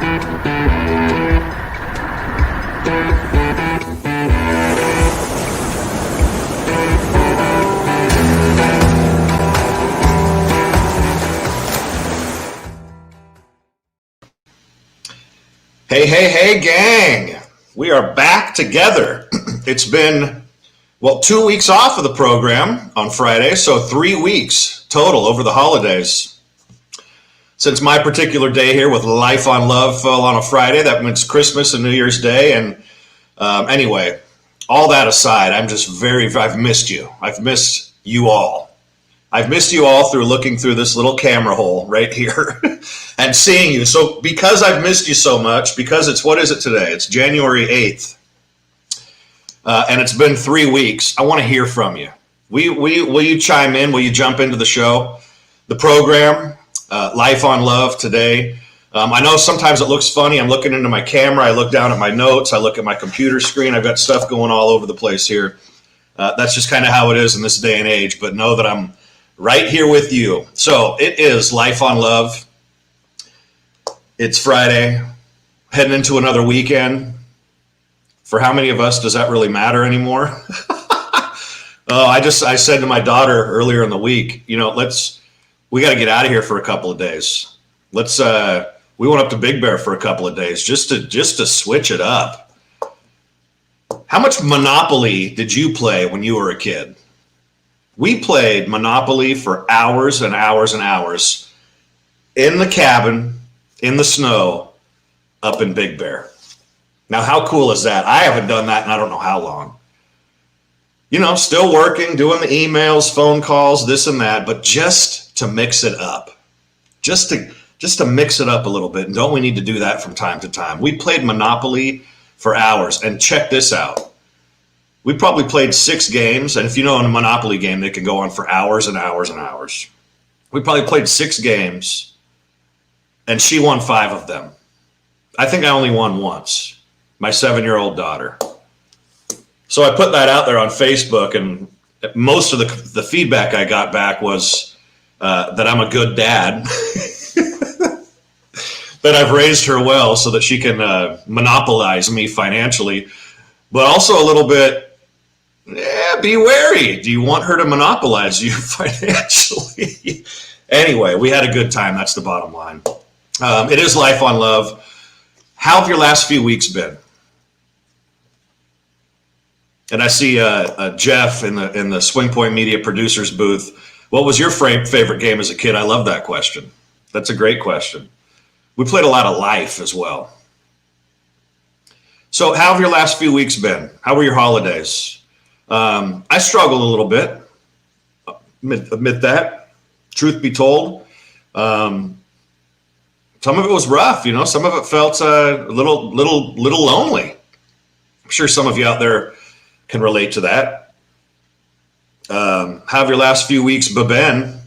Hey, hey, hey, gang. We are back together. It's been, 2 weeks off of the program on Friday, so 3 weeks total over the holidays. Since my particular day here with Life on Love fell on a Friday, that means Christmas and New Year's Day. And anyway, all that aside, I've missed you. I've missed you all. I've missed you all through looking through this little camera hole right here and seeing you. So because I've missed you so much, because what is it today? It's January 8th. And it's been 3 weeks. I want to hear from you. Will you chime in? Will you jump into the show? The program, Life on Love today. I know sometimes it looks funny. I'm looking into my camera. I look down at my notes. I look at my computer screen. I've got stuff going all over the place here. That's just kind of how it is in this day and age. But know that I'm right here with you. So it is Life on Love. It's Friday, heading into another weekend. For how many of us does that really matter anymore? I said to my daughter earlier in the week, we got to get out of here for a couple of days. We went up to Big Bear for a couple of days just to switch it up. How much Monopoly did you play when you were a kid? We played Monopoly for hours and hours and hours in the cabin, in the snow, up in Big Bear. Now, how cool is that? I haven't done that in I don't know how long. Still working, doing the emails, phone calls, this and that, but just to mix it up. Just to mix it up a little bit. And don't we need to do that from time to time? We played Monopoly for hours, and check this out. We probably played 6 games, and if you know in a Monopoly game, they can go on for hours and hours and hours. We probably played 6 games, and she won 5 of them. I think I only won once, my 7-year-old daughter. So I put that out there on Facebook, and most of the feedback I got back was that I'm a good dad, that I've raised her well so that she can monopolize me financially, but also a little bit, be wary. Do you want her to monopolize you financially? Anyway, we had a good time. That's the bottom line. It is Life on Love. How have your last few weeks been? And I see Jeff in the Swing Point Media producers booth. What was your favorite game as a kid? I love that question. That's a great question. We played a lot of Life as well. So how have your last few weeks been? How were your holidays? I struggled a little bit. Admit that. Truth be told. Some of it was rough, Some of it felt a little lonely. I'm sure some of you out there can relate to that. How have your last few weeks been?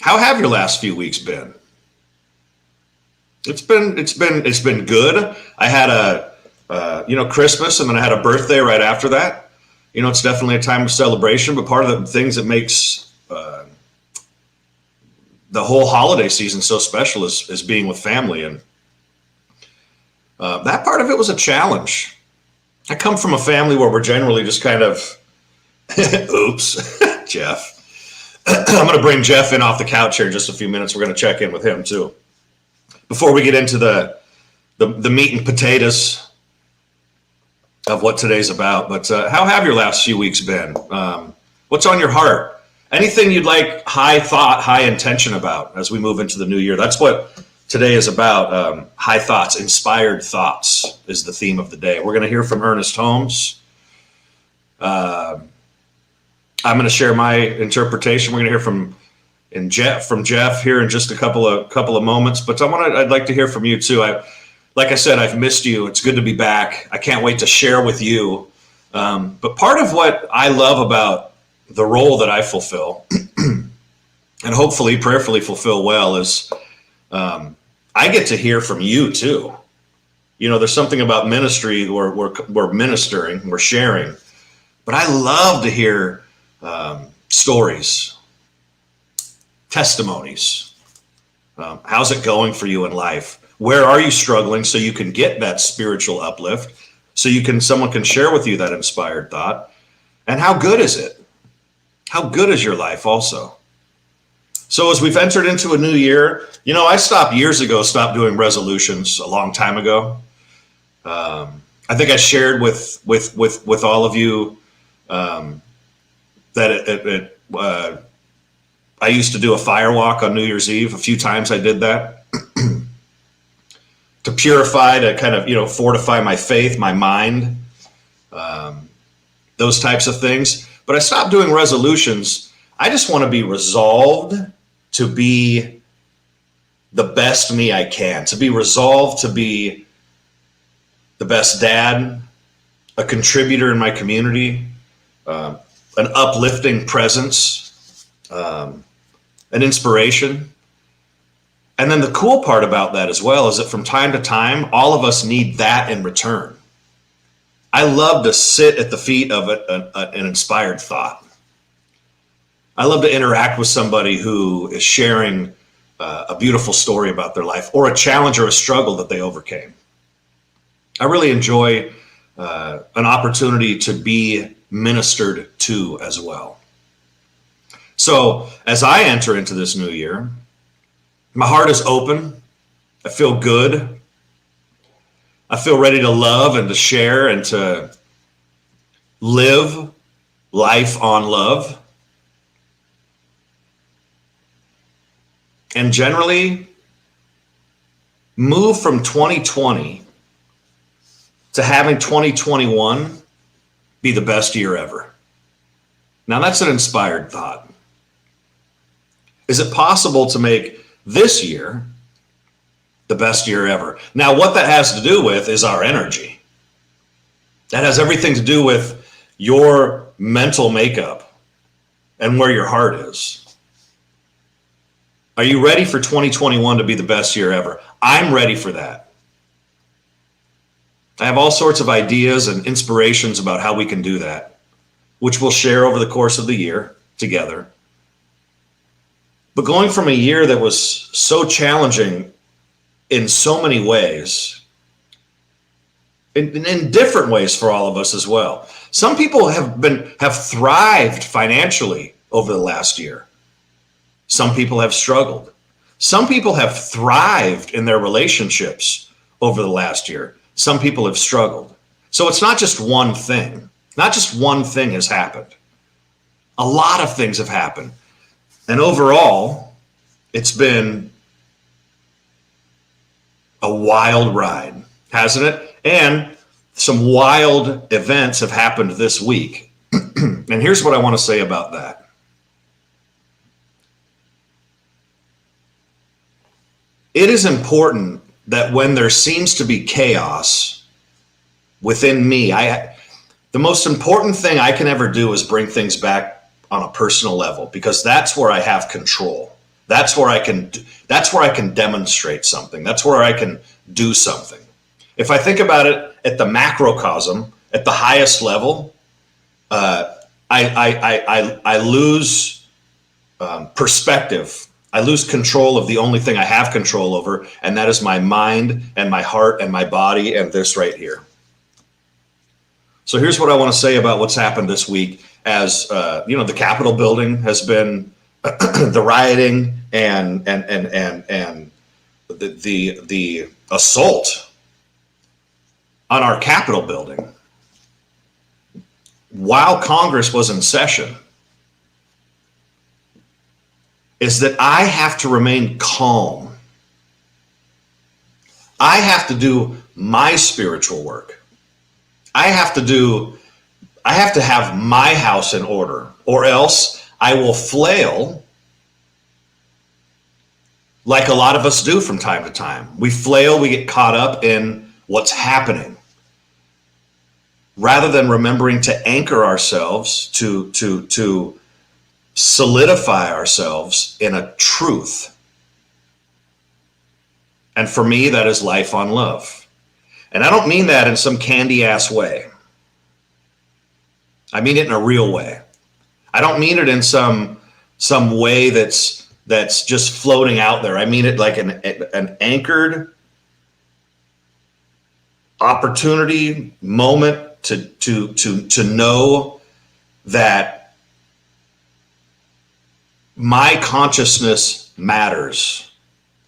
How have your last few weeks been? It's been good. I had Christmas, and then I had a birthday right after that. It's definitely a time of celebration, but part of the things that makes the whole holiday season so special is being with family. And that part of it was a challenge. I come from a family where we're generally just kind of, oops, Jeff. I'm going to bring Jeff in off the couch here in just a few minutes. We're going to check in with him too. Before we get into the meat and potatoes of what today's about, but how have your last few weeks been? What's on your heart? Anything you'd like high thought, high intention about as we move into the new year? That's what today is about. High thoughts, inspired thoughts is the theme of the day. We're going to hear from Ernest Holmes. I'm going to share my interpretation. We're going to hear from Jeff here in just a couple of moments. But I'd like to hear from you too. Like I said, I've missed you. It's good to be back. I can't wait to share with you. But part of what I love about the role that I fulfill, and hopefully, prayerfully fulfill well, is I get to hear from you too. There's something about ministry where we're ministering, we're sharing. But I love to hear stories. testimonies. How's it going for you in life? Where are you struggling so you can get that spiritual uplift, so someone can share with you that inspired thought? And how good is it? How good is your life also? So as we've entered into a new year, I stopped doing resolutions a long time ago. I think I shared with all of you that I used to do a fire walk on New Year's Eve. A few times I did that to purify, to kind of, fortify my faith, my mind, those types of things. But I stopped doing resolutions. I just want to be resolved to be the best me I can, to be resolved to be the best dad, a contributor in my community, an uplifting presence, an inspiration. And then the cool part about that as well is that from time to time, all of us need that in return. I love to sit at the feet of an inspired thought. I love to interact with somebody who is sharing a beautiful story about their life, or a challenge or a struggle that they overcame. I really enjoy an opportunity to be ministered to as well. So as I enter into this new year, my heart is open. I feel good. I feel ready to love and to share and to live life on love. And generally move from 2020 to having 2021 be the best year ever. Now that's an inspired thought. Is it possible to make this year the best year ever? Now, what that has to do with is our energy. That has everything to do with your mental makeup and where your heart is. Are you ready for 2021 to be the best year ever? I'm ready for that. I have all sorts of ideas and inspirations about how we can do that, which we'll share over the course of the year together. But going from a year that was so challenging in so many ways, in different ways for all of us as well. Some people have thrived financially over the last year. Some people have struggled. Some people have thrived in their relationships over the last year. Some people have struggled. So it's not just one thing. Not just one thing has happened. A lot of things have happened. And overall, it's been a wild ride, hasn't it? And some wild events have happened this week. And here's what I want to say about that. It is important that when there seems to be chaos within me, the most important thing I can ever do is bring things back on a personal level, because that's where I have control. That's where I can demonstrate something. That's where I can do something. If I think about it at the macrocosm, at the highest level, I lose perspective. I lose control of the only thing I have control over, and that is my mind and my heart and my body and this right here. So here's what I want to say about what's happened this week. As the Capitol building has been the rioting and the assault on our Capitol building while Congress was in session, is that I have to remain calm. I have to do my spiritual work. I have to have my house in order, or else I will flail like a lot of us do from time to time. We flail, we get caught up in what's happening, rather than remembering to anchor ourselves, to solidify ourselves in a truth. And for me, that is life on love. And I don't mean that in some candy ass way. I mean it in a real way. I don't mean it in some way that's that's just floating out there. I mean it like an anchored opportunity moment to know that my consciousness matters,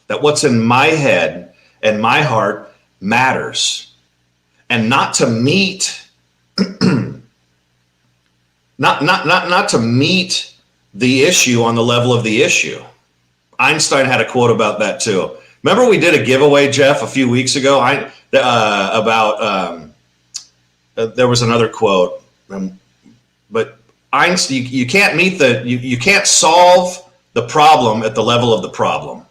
that what's in my head and my heart matters, and not to meet not to meet the issue on the level of the issue. Einstein had a quote about that too. Remember we did a giveaway, Jeff, a few weeks ago about there was another quote, but Einstein, you can't meet you can't solve the problem at the level of the problem.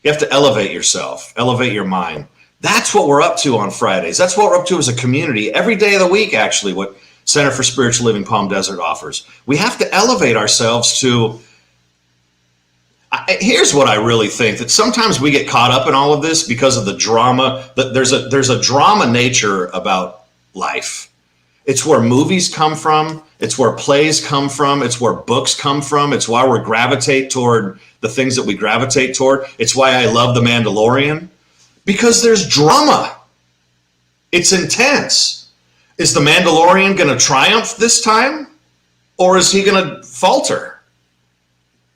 You have to elevate yourself, elevate your mind. That's what we're up to on Fridays. That's what we're up to as a community every day of the week, actually, what Center for Spiritual Living Palm Desert offers. We have to elevate ourselves to, here's what I really think, that sometimes we get caught up in all of this because of the drama. There's a drama nature about life. It's where movies come from. It's where plays come from. It's where books come from. It's why we gravitate toward the things that we gravitate toward. It's why I love The Mandalorian, because there's drama. It's intense. Is The Mandalorian going to triumph this time, or is he going to falter?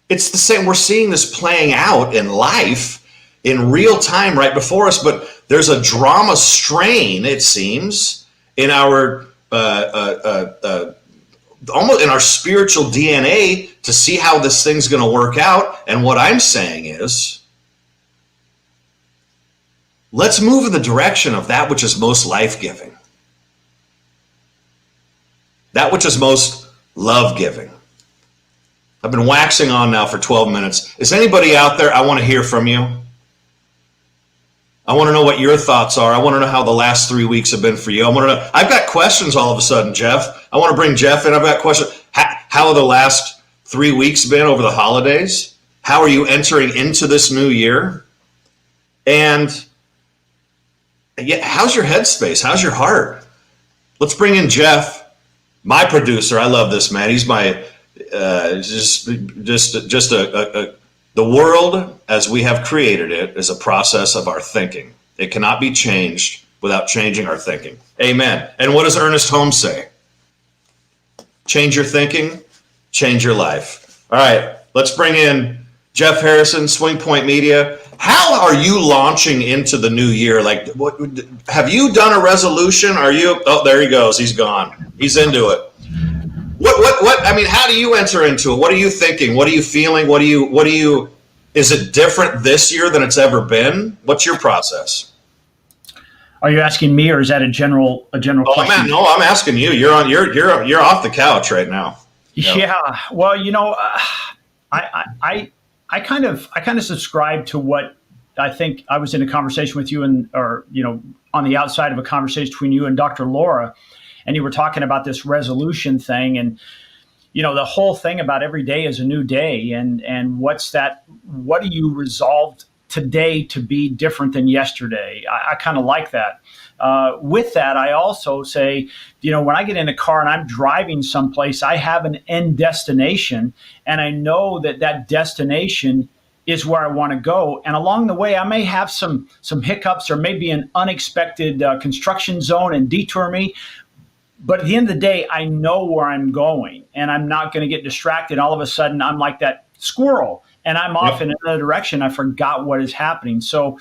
It's the same. We're seeing this playing out in life in real time right before us, but there's a drama strain, it seems, in our almost in our spiritual DNA to see how this thing's going to work out. And what I'm saying is, let's move in the direction of that which is most life-giving, that which is most love-giving. I've been waxing on now for 12 minutes. Is anybody out there? I want to hear from you. I want to know what your thoughts are. I want to know how the last 3 weeks have been for you. I want to know. I've got questions all of a sudden, Jeff. I want to bring Jeff in. I've got questions. How have the last 3 weeks been over the holidays? How are you entering into this new year? And yeah, how's your headspace? How's your heart? Let's bring in Jeff, my producer. I love this man. He's my the world as we have created it is a process of our thinking. It cannot be changed without changing our thinking. Amen. And what does Ernest Holmes say? Change your thinking, change your life. All right, let's bring in Jeff Harrison, Swing Point Media. How are you launching into the new year? Like, what have you done a resolution? Are you? Oh, there he goes. He's gone. He's into it. What? I mean, how do you enter into it? What are you thinking? What are you feeling? What do you? Is it different this year than it's ever been? What's your process? Are you asking me, or is that a general question? Man, no, I'm asking you. You're off the couch right now. Yeah. Well, I kind of subscribe to what I think. I was in a conversation with you on the outside of a conversation between you and Dr. Laura, and you were talking about this resolution thing, and the whole thing about every day is a new day, and what's that? What do you resolve today to be different than yesterday? I kind of like that. With that, I also say, when I get in a car and I'm driving someplace, I have an end destination, and I know that destination is where I want to go. And along the way, I may have some hiccups, or maybe an unexpected construction zone and detour me. But at the end of the day, I know where I'm going, and I'm not going to get distracted. All of a sudden, I'm like that squirrel, and I'm off in another direction. I forgot what is happening. So,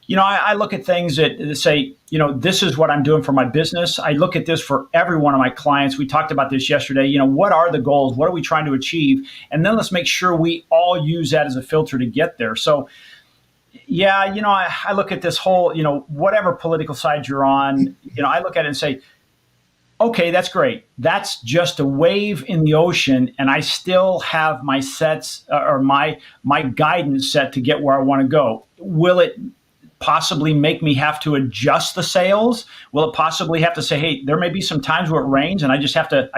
I look at things that say, this is what I'm doing for my business. I look at this for every one of my clients. We talked about this yesterday. What are the goals? What are we trying to achieve? And then let's make sure we all use that as a filter to get there. So, yeah, I look at this whole, whatever political side you're on, I look at it and say, okay, that's great. That's just a wave in the ocean, and I still have my sets or my guidance set to get where I want to go. Will it possibly make me have to adjust the sails? Will it possibly have to say, hey, there may be some times where it rains and I just have to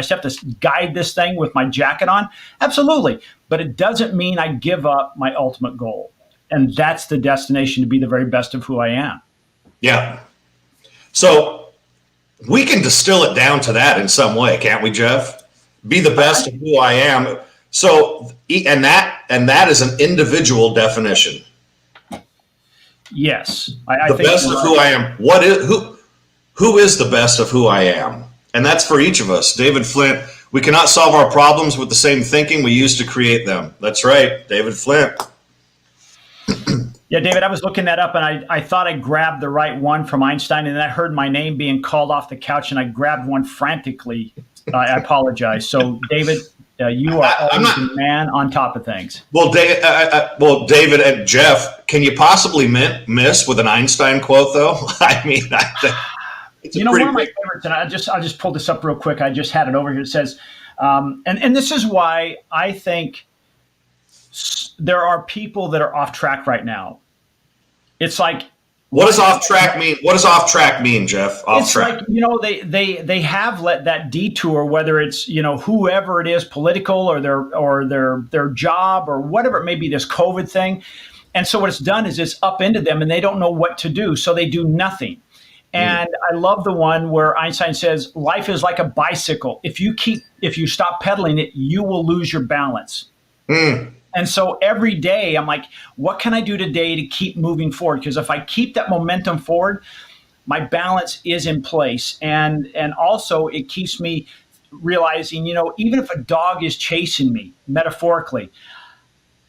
guide this thing with my jacket on? Absolutely. But it doesn't mean I give up my ultimate goal. And that's the destination, to be the very best of who I am. Yeah. So we can distill it down to that in some way, can't we, Jeff? Be the best of who I am. So, and that is an individual definition. Yes, I the think best of who I am. Who is the best of who I am? And that's for each of us. David Flint. We cannot solve our problems with the same thinking we used to create them. That's right, David Flint. Yeah, David, I was looking that up, and I thought I grabbed the right one from Einstein, and then I heard my name being called off the couch, and I grabbed one frantically. I apologize. So, David, you are always the man on top of things. Well, David and Jeff, can you possibly miss with an Einstein quote, though? I mean, it's one of my favorites, and I just pulled this up real quick. I just had it over here. It says, and this is why I think there are people that are off track right now. It's like, what does off track mean? What does off track mean, Jeff? Off track. Like, they have let that detour, whether it's whoever it is, political or their job or whatever it may be, this COVID thing, and so what it's done is it's upended them, and they don't know what to do, so they do nothing. And I love the one where Einstein says, life is like a bicycle. If you stop pedaling it, you will lose your balance. And so every day I'm like, what can I do today to keep moving forward? Because if I keep that momentum forward, my balance is in place. And also it keeps me realizing, even if a dog is chasing me, metaphorically,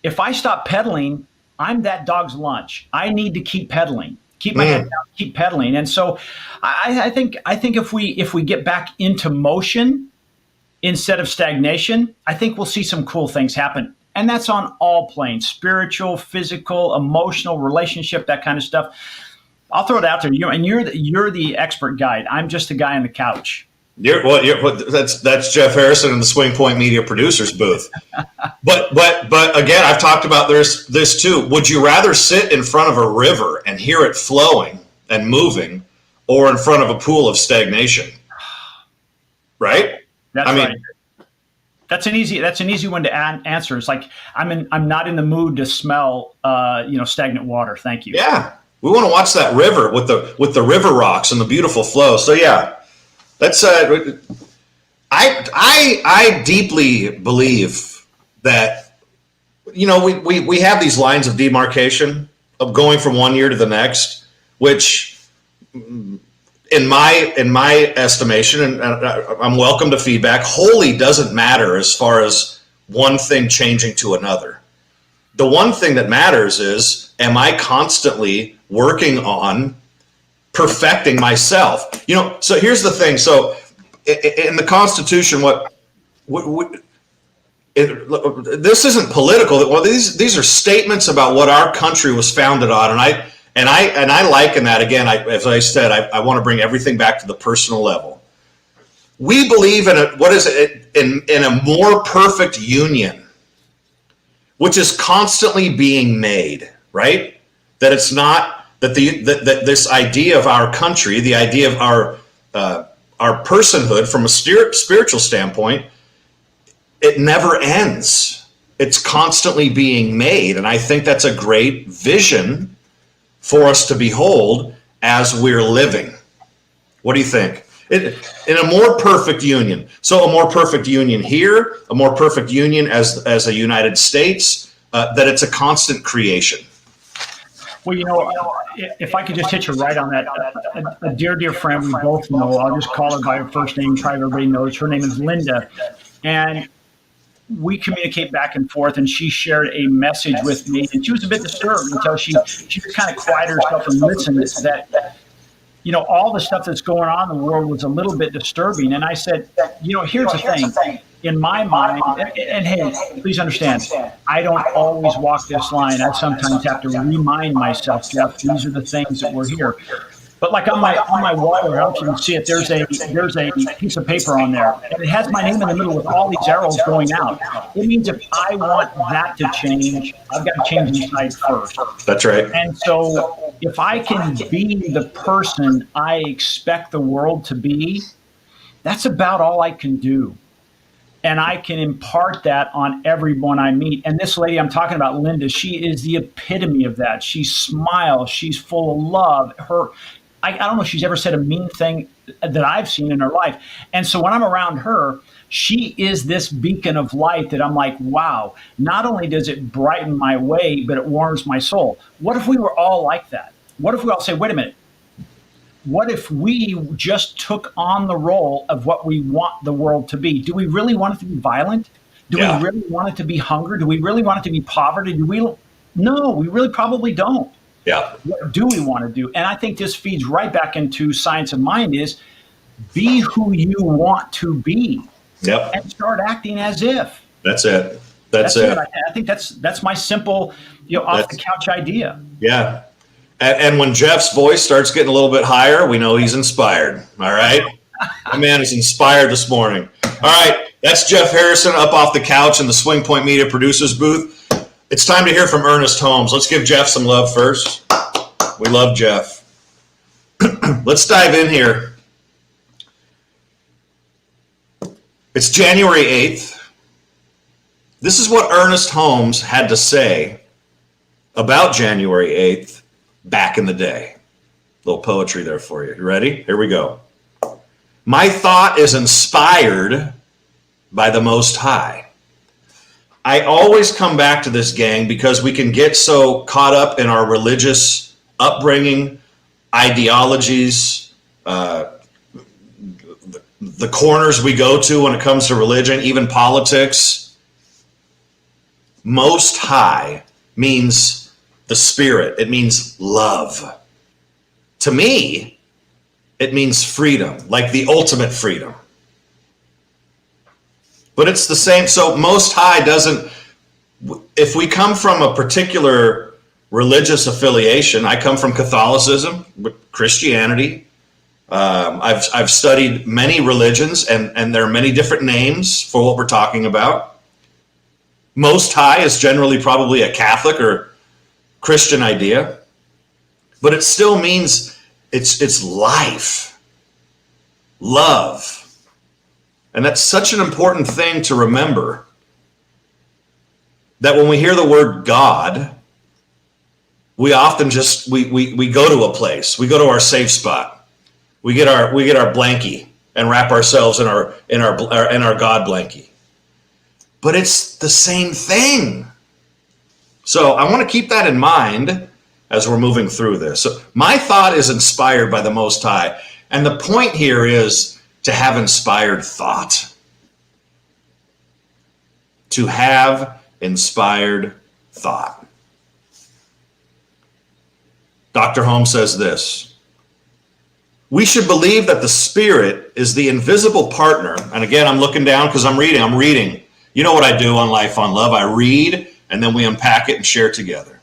if I stop pedaling, I'm that dog's lunch. I need to keep pedaling. Keep my head down, keep pedaling. And so I think if we get back into motion instead of stagnation, I think we'll see some cool things happen. And that's on all planes: spiritual, physical, emotional, relationship, that kind of stuff. I'll throw it out there. You're the expert guide. I'm just the guy on the couch. That's Jeff Harrison in the Swing Point Media Producers booth. But again, I've talked about this too. Would you rather sit in front of a river and hear it flowing and moving, or in front of a pool of stagnation? Right? That's right. That's an easy one to answer. It's like I'm not in the mood to smell stagnant water. Thank you. Yeah, we want to watch that river with the river rocks and the beautiful flow. So yeah, that's I deeply believe that we have these lines of demarcation of going from one year to the next, which in my estimation, and I'm welcome to feedback, wholly doesn't matter as far as one thing changing to another. The one thing that matters is, am I constantly working on perfecting myself? So here's the thing. So in the Constitution, this isn't political. Well, these are statements about what our country was founded on, and I liken that, again, as I said, I want to bring everything back to the personal level. We believe in in a more perfect union, which is constantly being made, right? That it's not that that this idea of our country, the idea of our personhood from a spiritual standpoint, it never ends. It's constantly being made, and I think that's a great vision for us to behold as we're living. What do you think? In a more perfect union. So a more perfect union here, a more perfect union as a United States, that it's a constant creation. Well, if I could just hit you right on that, a dear friend we both know, I'll just call her by her first name, try everybody knows. Her name is Linda. And we communicate back and forth, and she shared a message with me, and she was a bit disturbed until she just kind of quieted herself and listened. That all the stuff that's going on in the world was a little bit disturbing. And I said, here's the thing. In my mind, and hey, please understand, I don't always walk this line. I sometimes have to remind myself, Jeff, these are the things that we're here. But like on my wall, I don't know if you can see it, there's a piece of paper on there, and it has my name in the middle with all these arrows going out. It means if I want that to change, I've got to change inside first. That's right. And so if I can be the person I expect the world to be, that's about all I can do. And I can impart that on everyone I meet. And this lady I'm talking about, Linda, she is the epitome of that. She smiles. She's full of love. I don't know if she's ever said a mean thing that I've seen in her life. And so when I'm around her, She is this beacon of light that I'm like, wow, not only does it brighten my way, but it warms my soul. What if we were all like that? What if we all say, wait a minute, what if we just took on the role of what we want the world to be? Do we really want it to be violent? Do we really want it to be hunger? Do we really want it to be poverty? No, we really probably don't. Yeah. What do we want to do? And I think this feeds right back into Science of Mind is be who you want to be. Yep. And start acting as if. That's it. That's it. I think that's my simple, off the couch idea. Yeah. And when Jeff's voice starts getting a little bit higher, we know he's inspired. All right. My man is inspired this morning. All right. That's Jeff Harrison up off the couch in the Swing Point Media producers booth. It's time to hear from Ernest Holmes. Let's give Jeff some love first. We love Jeff. Let's dive in here. It's January 8th. This is what Ernest Holmes had to say about January 8th back in the day. A little poetry there for you. You ready? Here we go. My thought is inspired by the Most High. I always come back to this, gang, because we can get so caught up in our religious upbringing, ideologies, the corners we go to when it comes to religion, even politics. Most High means the Spirit. It means love. To me, it means freedom, like the ultimate freedom. But it's the same. So Most High doesn't, if we come from a particular religious affiliation, I come from Catholicism, Christianity. I've studied many religions, and there are many different names for what we're talking about. Most High is generally probably a Catholic or Christian idea, but it still means it's life, love. And that's such an important thing to remember, that when we hear the word God, we often just we go to a place, we go to our safe spot, we get our blankie and wrap ourselves in our God blankie. But it's the same thing. So I want to keep that in mind as we're moving through this. So my thought is inspired by the Most High, and the point here is to have inspired thought. To have inspired thought. Dr. Holmes says this: we should believe that the Spirit is the invisible partner. And again, I'm looking down because I'm reading. You know what I do on Life on Love? I read, and then we unpack it and share together.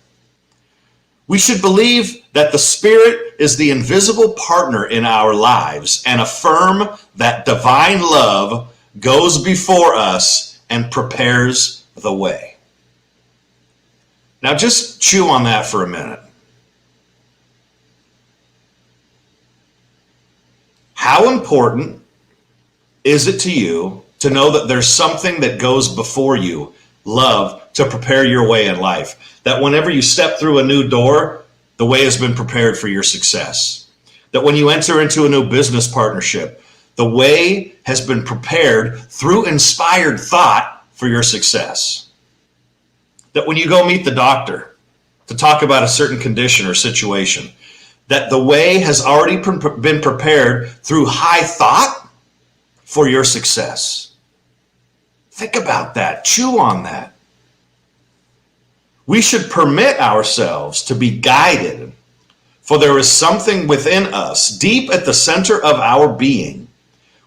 We should believe that the Spirit is the invisible partner in our lives and affirm that divine love goes before us and prepares the way. Now just chew on that for a minute. How important is it to you to know that there's something that goes before you, love, to prepare your way in life? That whenever you step through a new door, the way has been prepared for your success. That when you enter into a new business partnership, the way has been prepared through inspired thought for your success. That when you go meet the doctor to talk about a certain condition or situation, that the way has already been prepared through high thought for your success. Think about that. Chew on that. We should permit ourselves to be guided, for there is something within us, deep at the center of our being,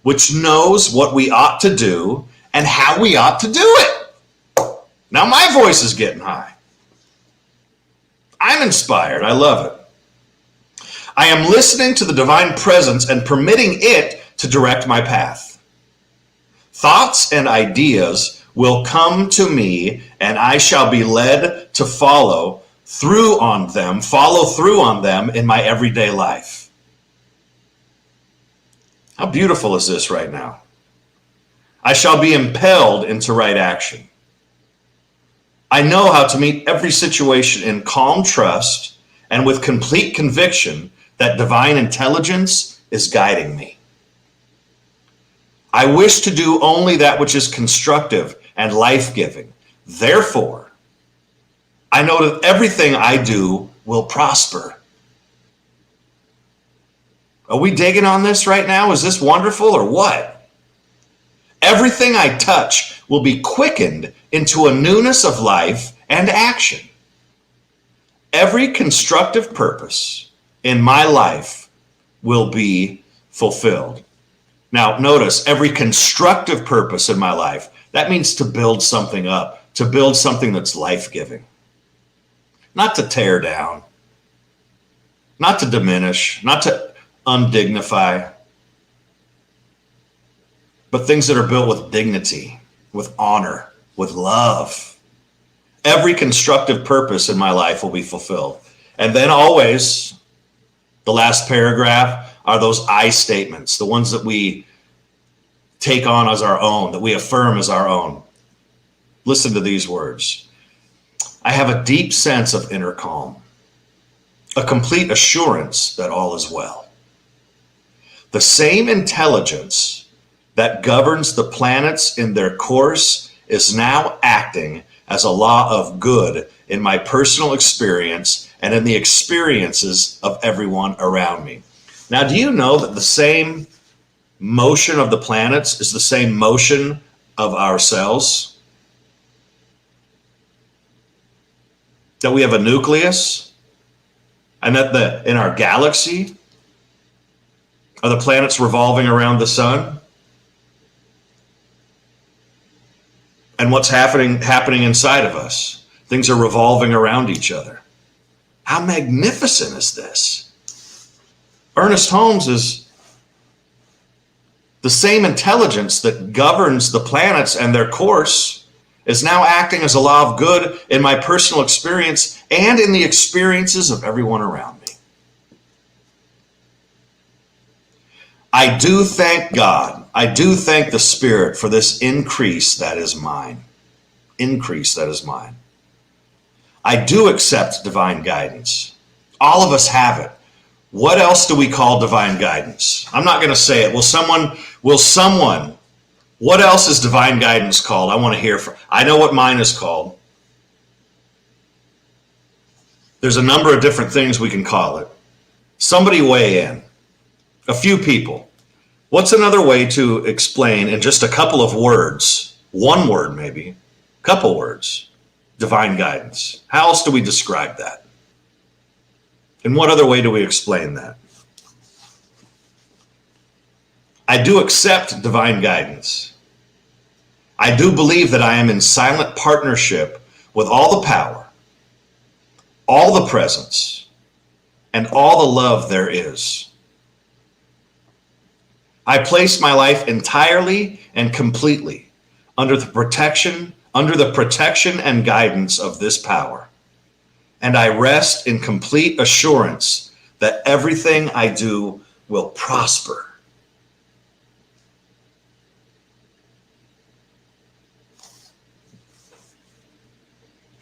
which knows what we ought to do and how we ought to do it. Now my voice is getting high. I'm inspired. I love it. I am listening to the divine presence and permitting it to direct my path. Thoughts and ideas will come to me, and I shall be led to follow through on them in my everyday life. How beautiful is this right now? I shall be impelled into right action. I know how to meet every situation in calm trust and with complete conviction that divine intelligence is guiding me. I wish to do only that which is constructive and life-giving. Therefore, I know that everything I do will prosper. Are we digging on this right now? Is this wonderful or what? Everything I touch will be quickened into a newness of life and action. Every constructive purpose in my life will be fulfilled. Now, notice every constructive purpose in my life, that means to build something up, to build something that's life-giving. Not to tear down, not to diminish, not to undignify, but things that are built with dignity, with honor, with love. Every constructive purpose in my life will be fulfilled. And then always, the last paragraph are those I statements, the ones that we take on as our own, that we affirm as our own. Listen to these words. I have a deep sense of inner calm, a complete assurance that all is well. The same intelligence that governs the planets in their course is now acting as a law of good in my personal experience and in the experiences of everyone around me. Now, do you know that the same motion of the planets is the same motion of ourselves? That we have a nucleus, and that in our galaxy are the planets revolving around the sun? And what's happening inside of us? Things are revolving around each other. How magnificent is this? Ernest Holmes is the same intelligence that governs the planets and their course is now acting as a law of good in my personal experience and in the experiences of everyone around me. I do thank God. I do thank the Spirit for this increase that is mine. Increase that is mine. I do accept divine guidance. All of us have it. What else do we call divine guidance? I'm not going to say it. Will someone, what else is divine guidance called? I want to hear from, I know what mine is called. There's a number of different things we can call it. Somebody weigh in. A few people. What's another way to explain in just a couple of words, one word maybe, couple words, divine guidance? How else do we describe that? In what other way do we explain that? I do accept divine guidance. I do believe that I am in silent partnership with all the power, all the presence, and all the love there is. I place my life entirely and completely under the protection and guidance of this power. And I rest in complete assurance that everything I do will prosper.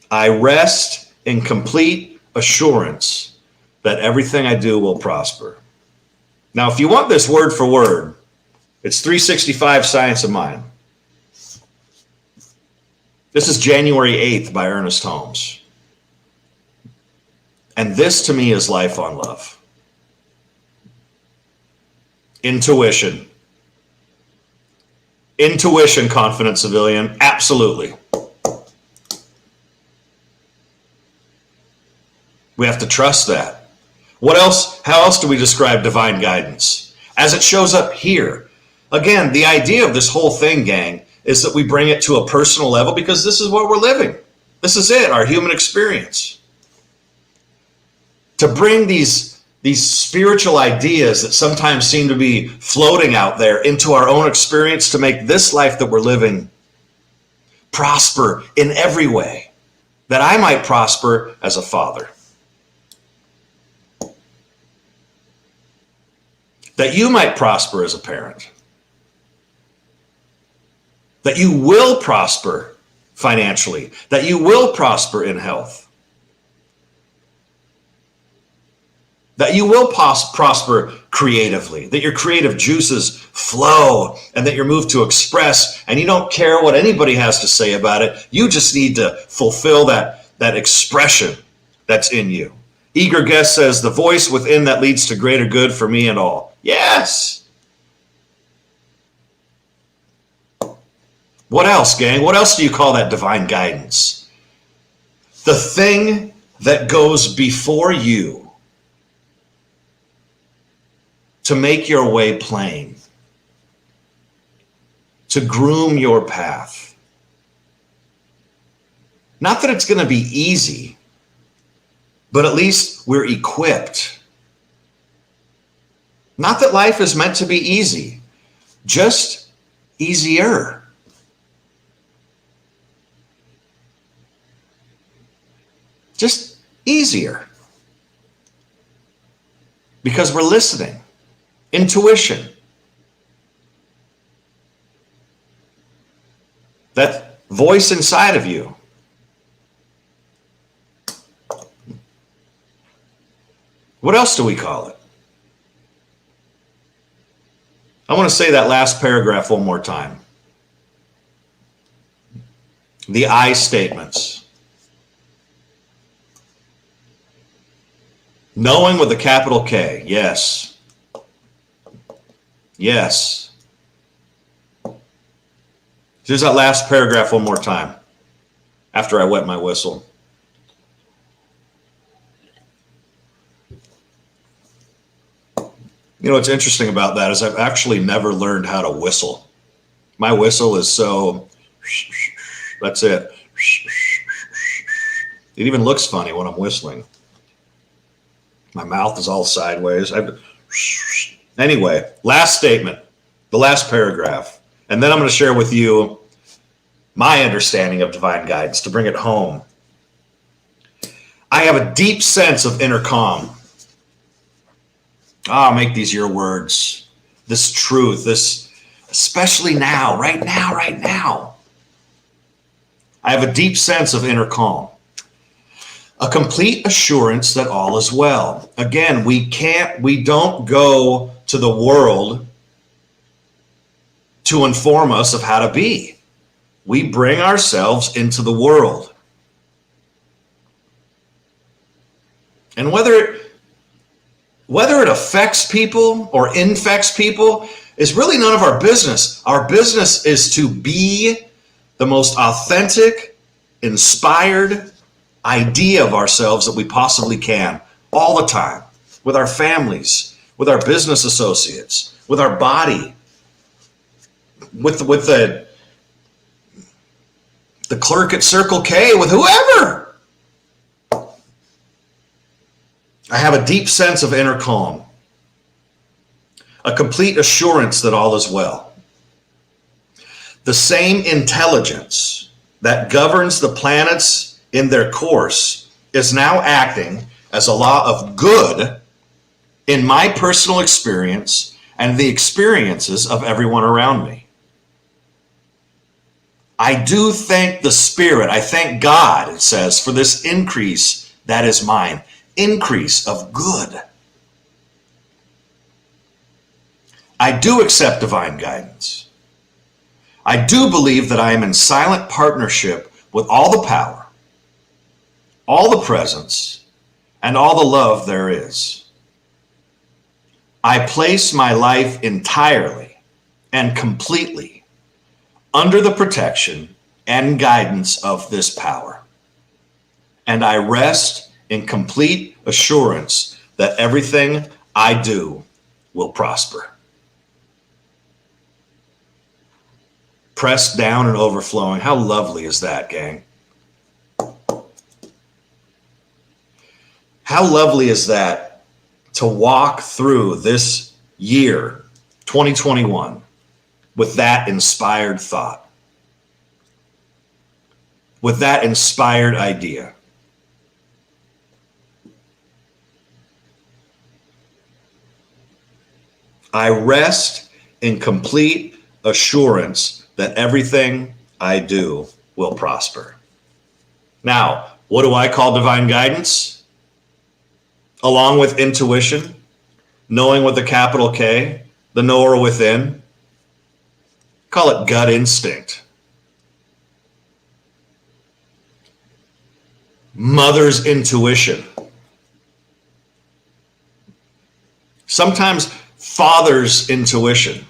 I rest in complete assurance that everything I do will prosper. Now, if you want this word for word, it's 365 Science of Mind. This is January 8th by Ernest Holmes. And this to me is life on love. Intuition. Intuition, confident civilian, absolutely. We have to trust that. What else? How else do we describe divine guidance? As it shows up here. Again, the idea of this whole thing, gang, is that we bring it to a personal level because this is what we're living. This is it, our human experience. To bring these spiritual ideas that sometimes seem to be floating out there into our own experience to make this life that we're living prosper in every way, that I might prosper as a father. That you might prosper as a parent. That you will prosper financially. That you will prosper in health. that you will prosper creatively, that your creative juices flow, and that you're moved to express, and you don't care what anybody has to say about it. You just need to fulfill that expression that's in you. Eager Guest says, the voice within that leads to greater good for me and all. Yes. What else, gang? What else do you call that divine guidance? The thing that goes before you to make your way plain, to groom your path. Not that it's going to be easy, but at least we're equipped. Not that life is meant to be easy, just easier. Just easier. Because we're listening. Intuition. That voice inside of you. What else do we call it? I want to say that last paragraph one more time. The I statements. Knowing with a capital K. Yes. Yes. Here's that last paragraph one more time after I wet my whistle. You know what's interesting about that is I've actually never learned how to whistle. My whistle is so, that's it. It even looks funny when I'm whistling. My mouth is all sideways. Anyway, last statement, the last paragraph. And then I'm going to share with you my understanding of divine guidance to bring it home. I have a deep sense of inner calm. Make these your words. This truth, this, especially now, right now. I have a deep sense of inner calm. A complete assurance that all is well. Again, we don't go to the world to inform us of how to be. We bring ourselves into the world. And whether it affects people or infects people is really none of our business. Our business is to be the most authentic, inspired idea of ourselves that we possibly can all the time, with our families, with our business associates, with our body, with the clerk at Circle K, with whoever. I have a deep sense of inner calm, a complete assurance that all is well. The same intelligence that governs the planets in their course is now acting as a law of good in my personal experience and the experiences of everyone around me. I do thank the Spirit, I thank God, it says, for this increase that is mine, increase of good. I do accept divine guidance. I do believe that I am in silent partnership with all the power, all the presence, and all the love there is. I place my life entirely and completely under the protection and guidance of this power. And I rest in complete assurance that everything I do will prosper. Pressed down and overflowing. How lovely is that, gang? How lovely is that to walk through this year, 2021, with that inspired thought, with that inspired idea. I rest in complete assurance that everything I do will prosper. Now, what do I call divine guidance? along with intuition, knowing with a capital K, the knower within. Call it gut instinct. Mother's intuition. Sometimes father's intuition.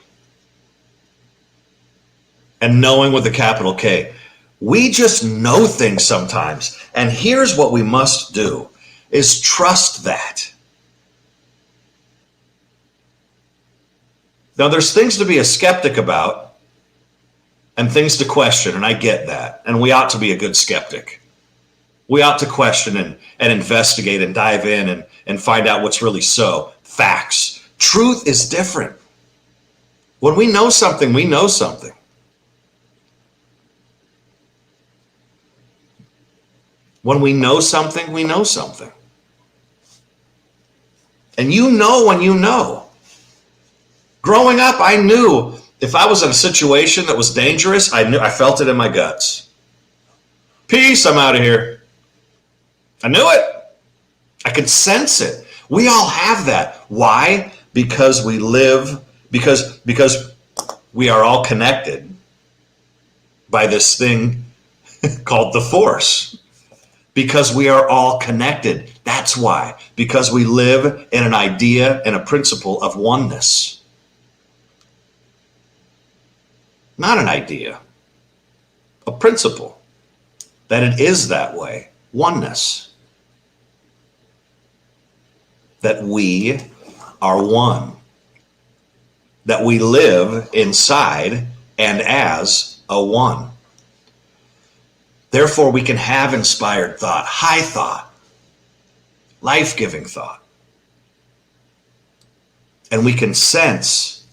And knowing with a capital K. We just know things sometimes. And here's what we must do is trust that. Now, there's things to be a skeptic about and things to question, and I get that. And we ought to be a good skeptic. We ought to question and investigate and dive in and find out what's really so. Facts. Truth is different. When we know something, we know something. When we know something, we know something. And you know when you know. Growing up, I knew if I was in a situation that was dangerous, I felt it in my guts. Peace, I'm out of here. I knew it. I could sense it. We all have that. Why? Because we live, because we are all connected by this thing called the Force. Because we are all connected. That's why. Because we live in an idea and a principle of oneness. Not an idea, a principle. That it is that way. Oneness. That we are one. That we live inside and as a one. Therefore, we can have inspired thought, high thought, life-giving thought. And we can sense,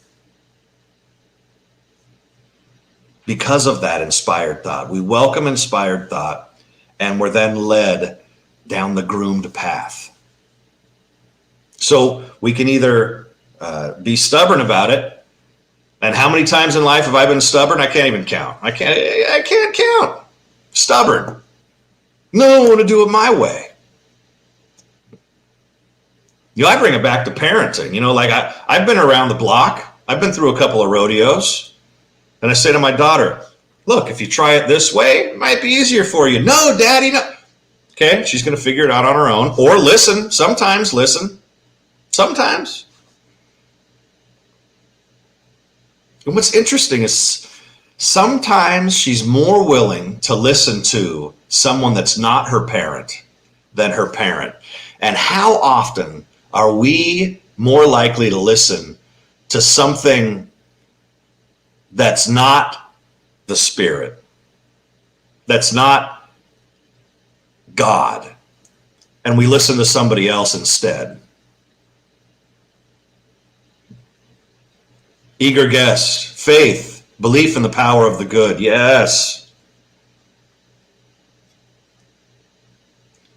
because of that inspired thought, we welcome inspired thought, and we're then led down the groomed path. So we can either be stubborn about it, and how many times in life have I been stubborn? I can't even count. I can't count. Stubborn. No, I want to do it my way. I bring it back to parenting. Like I've been around the block. I've been through a couple of rodeos. And I say to my daughter, look, if you try it this way, it might be easier for you. No, Daddy, no. Okay, she's going to figure it out on her own. Or listen. Sometimes listen. Sometimes. And what's interesting is sometimes she's more willing to listen to someone that's not her parent than her parent. And how often are we more likely to listen to something that's not the Spirit, that's not God, and we listen to somebody else instead? Eager guess, faith, belief in the power of the good. Yes.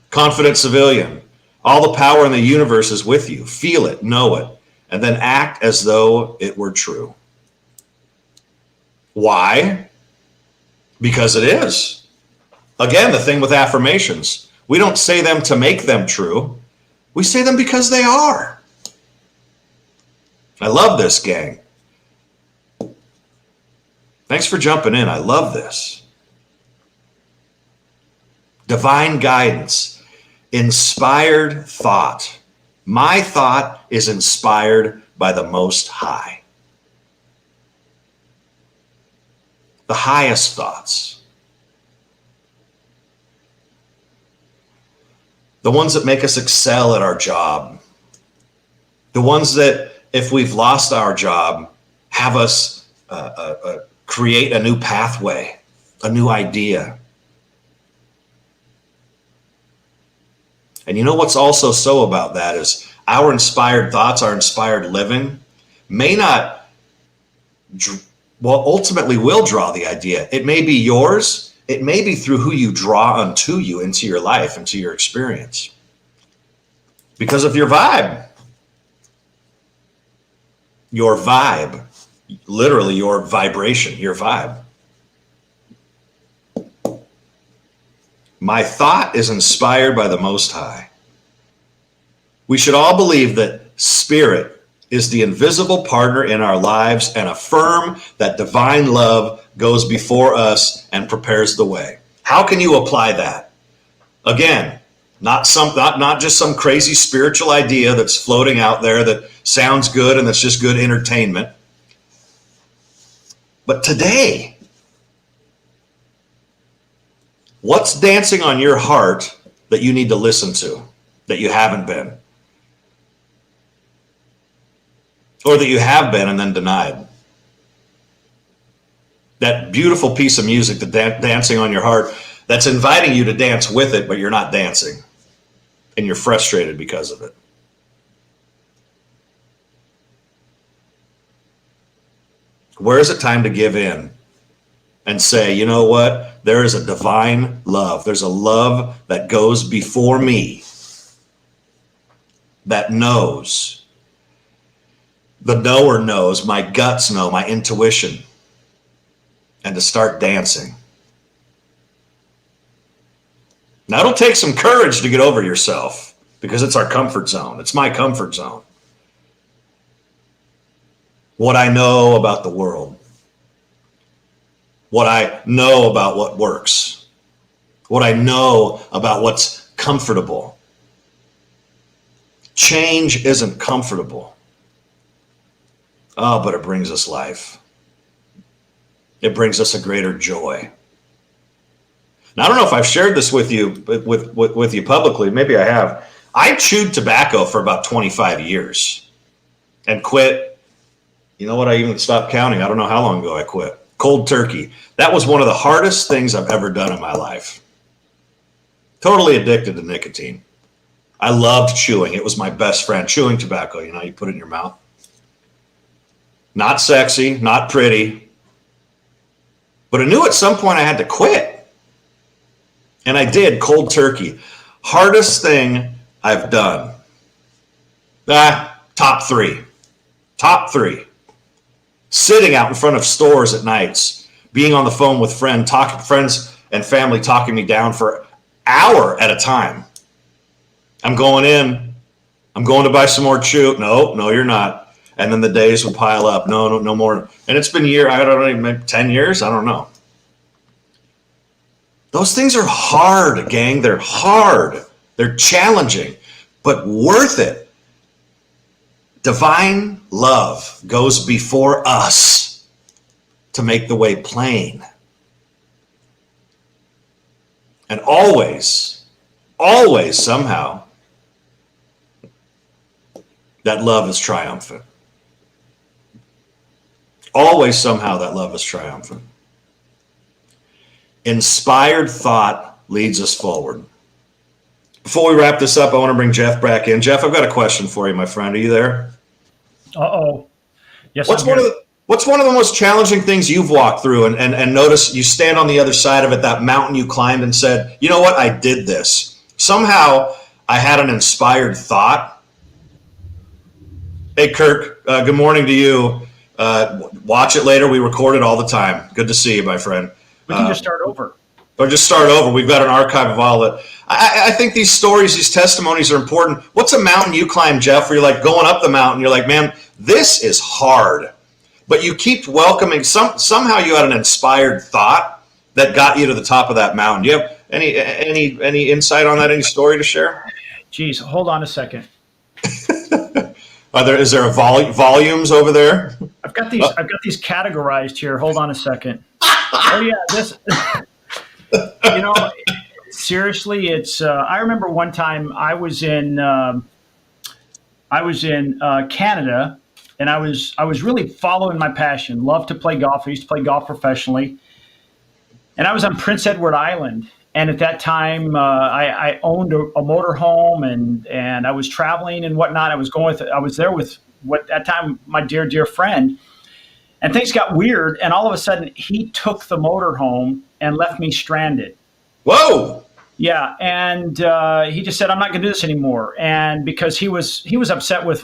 Confident civilian. All the power in the universe is with you. Feel it, know it, and then act as though it were true. Why? Because it is. Again, the thing with affirmations. We don't say them to make them true. We say them because they are. I love this, gang. Thanks for jumping in. I love this. Divine guidance, inspired thought. My thought is inspired by the Most High. The highest thoughts. The ones that make us excel at our job. The ones that, if we've lost our job, have us create a new pathway, a new idea. And you know what's also so about that is our inspired thoughts, our inspired living may not, ultimately will draw the idea. It may be yours. It may be through who you draw unto you into your life, into your experience. Because of your vibe. Your vibe. Literally your vibration, your vibe. My thought is inspired by the Most High. We should all believe that Spirit is the invisible partner in our lives and affirm that divine love goes before us and prepares the way. How can you apply that? Again, not just some crazy spiritual idea that's floating out there that sounds good and that's just good entertainment. But today, what's dancing on your heart that you need to listen to, that you haven't been? Or that you have been and then denied? That beautiful piece of music, the dancing on your heart, that's inviting you to dance with it, but you're not dancing. And you're frustrated because of it. Where is it time to give in and say, you know what? There is a divine love. There's a love that goes before me, that knows. The knower knows, my guts know, my intuition. And to start dancing. Now, it'll take some courage to get over yourself because it's our comfort zone. It's my comfort zone. What I know about the world. What I know about what works. What I know about what's comfortable. Change isn't comfortable. Oh, but it brings us life. It brings us a greater joy. Now, I don't know if I've shared this with you publicly. Maybe I have. I chewed tobacco for about 25 years and quit. You know what? I even stopped counting. I don't know how long ago I quit. Cold turkey. That was one of the hardest things I've ever done in my life. Totally addicted to nicotine. I loved chewing. It was my best friend. Chewing tobacco, you put it in your mouth. Not sexy, not pretty. But I knew at some point I had to quit. And I did, cold turkey. Hardest thing I've done. Top three. Top three. Sitting out in front of stores at nights, being on the phone with friends and family talking me down for an hour at a time. I'm going to buy some more chew. No, you're not. And then the days would pile up. No more. And it's been I don't know, 10 years? I don't know. Those things are hard, gang. They're hard. They're challenging, but worth it. Divine love goes before us to make the way plain. And always somehow, that love is triumphant. Always somehow that love is triumphant. Inspired thought leads us forward. Before we wrap this up, I want to bring Jeff back in. Jeff, I've got a question for you, my friend. Are you there? Uh-oh. Yes, What's one of the most challenging things you've walked through and notice you stand on the other side of it, that mountain you climbed and said, you know what, I did this. Somehow I had an inspired thought. Hey, Kirk, good morning to you. Watch it later. We record it all the time. Good to see you, my friend. We can just start over. Or just start over. We've got an archive of all of it. I think these stories, these testimonies are important. What's a mountain you climb, Jeff, where you're like going up the mountain, you're like, man, this is hard. But you keep welcoming, somehow you had an inspired thought that got you to the top of that mountain. Do you have any insight on that, any story to share? Geez, hold on a second. Is there volumes over there? I've got these categorized here. Hold on a second. Oh yeah, this. Seriously, it's. I remember one time I was in Canada, and I was really following my passion. Loved to play golf. I used to play golf professionally, and I was on Prince Edward Island. And at that time, I owned a motorhome, and I was traveling and whatnot. I was there with at that time my dear friend, and things got weird. And all of a sudden, he took the motorhome and left me stranded. Whoa! Yeah, and he just said, "I'm not going to do this anymore." And because he was upset with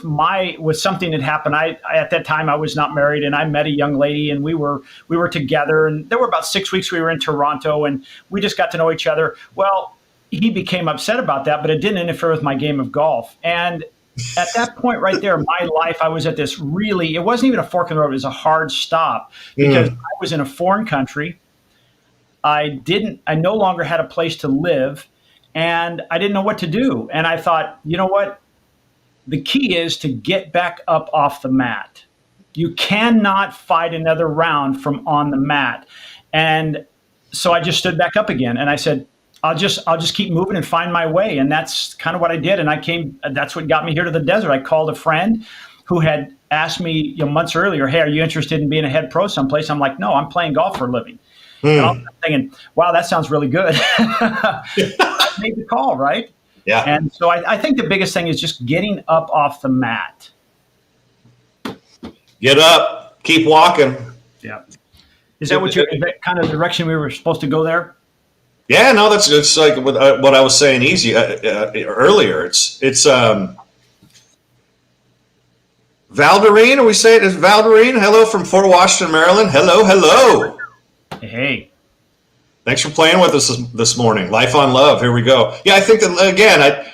something that happened. At that time I was not married, and I met a young lady, and we were together. And there were about 6 weeks we were in Toronto, and we just got to know each other. Well, he became upset about that, but it didn't interfere with my game of golf. And at that point right there in my life, I was at this really, it wasn't even a fork in the road, it was a hard stop because Mm. I was in a foreign country. I no longer had a place to live and I didn't know what to do. And I thought, you know what? The key is to get back up off the mat. You cannot fight another round from on the mat. And so I just stood back up again and I said, I'll just keep moving and find my way. And that's kind of what I did. And that's what got me here to the desert. I called a friend who had asked me, months earlier, hey, are you interested in being a head pro someplace? I'm like, no, I'm playing golf for a living. And I'm thinking, wow, that sounds really good. I made the call, right? Yeah. And so I think the biggest thing is just getting up off the mat. Get up, keep walking. Yeah. Is that what is that kind of the direction we were supposed to go there? Yeah, no, it's like what I was saying earlier. It's Valderine. Are we say it as Valderine? Hello from Fort Washington, Maryland. Hello. Hey. Thanks for playing with us this morning. Life on Love. Here we go. Yeah, I think that again,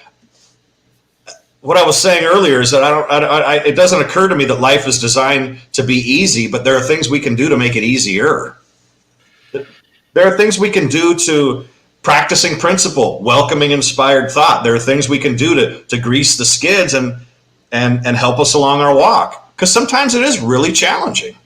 what I was saying earlier is that it doesn't occur to me that life is designed to be easy, but there are things we can do to make it easier. There are things we can do to practicing principle, welcoming inspired thought. There are things we can do to grease the skids and help us along our walk. Because sometimes it is really challenging.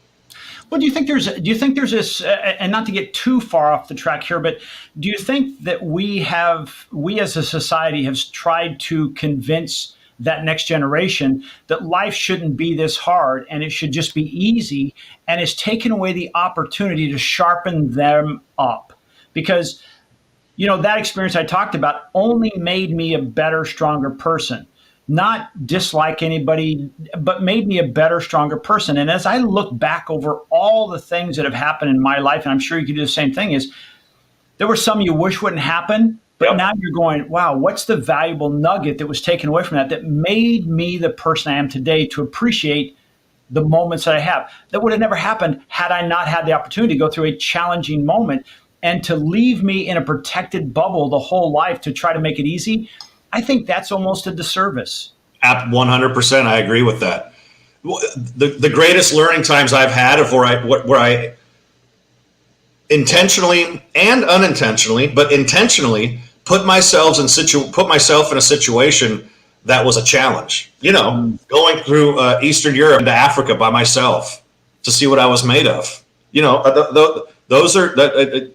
Well, do you think there's this, and not to get too far off the track here, but do you think that we as a society have tried to convince that next generation that life shouldn't be this hard and it should just be easy, and it's taken away the opportunity to sharpen them up? Because, that experience I talked about only made me a better, stronger person. Not dislike anybody, but made me a better, stronger person. And as I look back over all the things that have happened in my life, and I'm sure you could do the same thing, is there were some you wish wouldn't happen, but now you're going, wow, what's the valuable nugget that was taken away from that made me the person I am today, to appreciate the moments that I have? That would have never happened had I not had the opportunity to go through a challenging moment, and to leave me in a protected bubble the whole life to try to make it easy. I think that's almost a disservice. 100%. I agree with that. The greatest learning times I've had of where I intentionally and unintentionally, but intentionally put myself in a situation that was a challenge. Going through Eastern Europe into Africa by myself to see what I was made of. Those are that.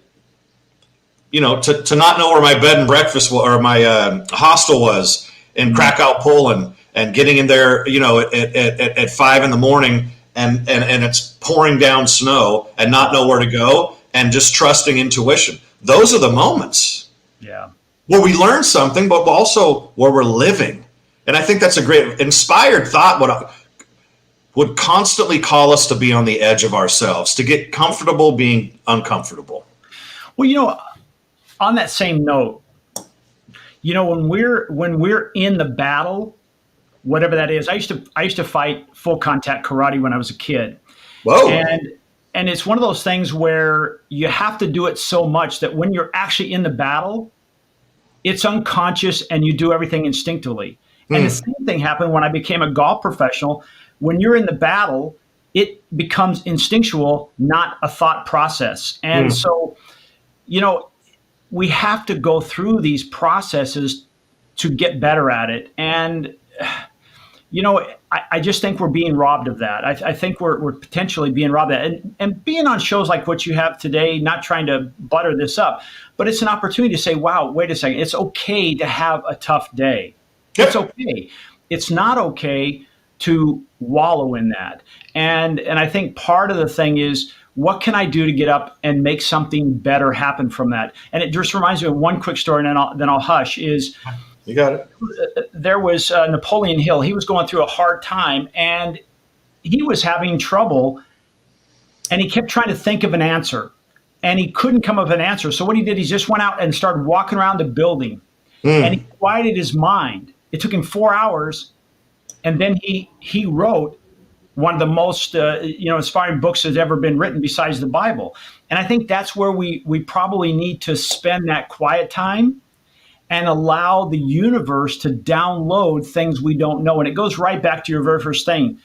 To not know where my bed and breakfast or my hostel was in Krakow, Poland, and getting in there, at 5 a.m. and it's pouring down snow and not know where to go and just trusting intuition. Those are the moments. Yeah. Where we learn something, but also where we're living. And I think that's a great inspired thought. Would constantly call us to be on the edge of ourselves, to get comfortable being uncomfortable. Well, on that same note, when we're in the battle, whatever that is, I used to fight full contact karate when I was a kid. Whoa. And it's one of those things where you have to do it so much that when you're actually in the battle, it's unconscious and you do everything instinctively. And the same thing happened when I became a golf professional. When you're in the battle, it becomes instinctual, not a thought process. And so, we have to go through these processes to get better at it. And, I just think we're being robbed of that. I think we're potentially being robbed of that. And being on shows like what you have today, not trying to butter this up, but it's an opportunity to say, wow, wait a second. It's okay to have a tough day. Yep. It's okay. It's not okay to wallow in that. And I think part of the thing is, what can I do to get up and make something better happen from that? And it just reminds me of one quick story, and then I'll hush, is you got it. There was Napoleon Hill. He was going through a hard time, and he was having trouble, and he kept trying to think of an answer, and he couldn't come up with an answer. So what he did, he just went out and started walking around the building, and he quieted his mind. It took him 4 hours, and then he wrote one of the most inspiring books that's ever been written besides the Bible. And I think that's where we probably need to spend that quiet time and allow the universe to download things we don't know. And it goes right back to your very first thing.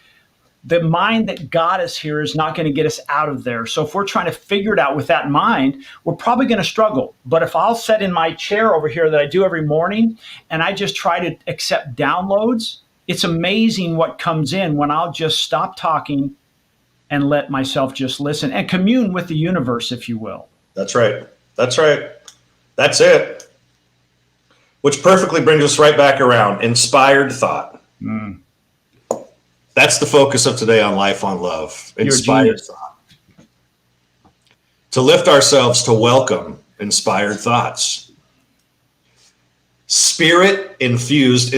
The mind that got us here is not going to get us out of there. So if we're trying to figure it out with that mind, we're probably going to struggle. But if I'll sit in my chair over here that I do every morning and I just try to accept downloads, it's amazing what comes in when I'll just stop talking and let myself just listen and commune with the universe, if you will. That's right. That's right. That's it. Which perfectly brings us right back around. Inspired thought. That's the focus of today on Life on Love. Inspired thought. To lift ourselves to welcome inspired thoughts. Spirit-infused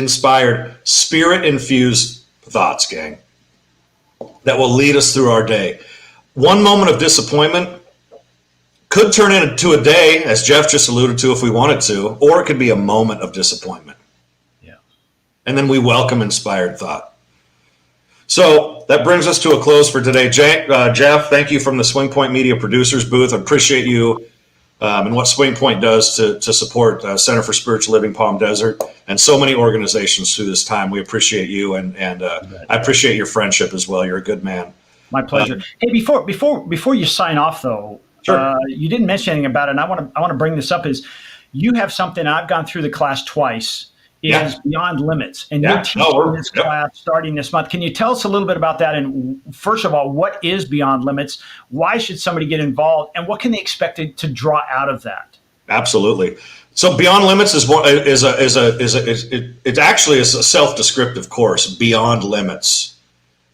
thoughts, gang, that will lead us through our day. One moment of disappointment could turn into a day, as Jeff just alluded to, if we wanted to, or it could be a moment of disappointment. Yeah. And then we welcome inspired thought. So that brings us to a close for today. Jeff, thank you from the Swing Point Media Producers booth. I appreciate you and what Swing Point does to support Center for Spiritual Living Palm Desert and so many organizations through this time. We appreciate you, and I appreciate your friendship as well. You're a good man. My pleasure. Hey, before you sign off, though, sure. You didn't mention anything about it, and I want to bring this up. Is you have something I've gone through the class twice. Is Beyond Limits, and you're teaching this class starting this month. Can you tell us a little bit about that? And first of all, what is Beyond Limits? Why should somebody get involved? And what can they expect to draw out of that? Absolutely. So Beyond Limits it actually is a self-descriptive course. Beyond Limits.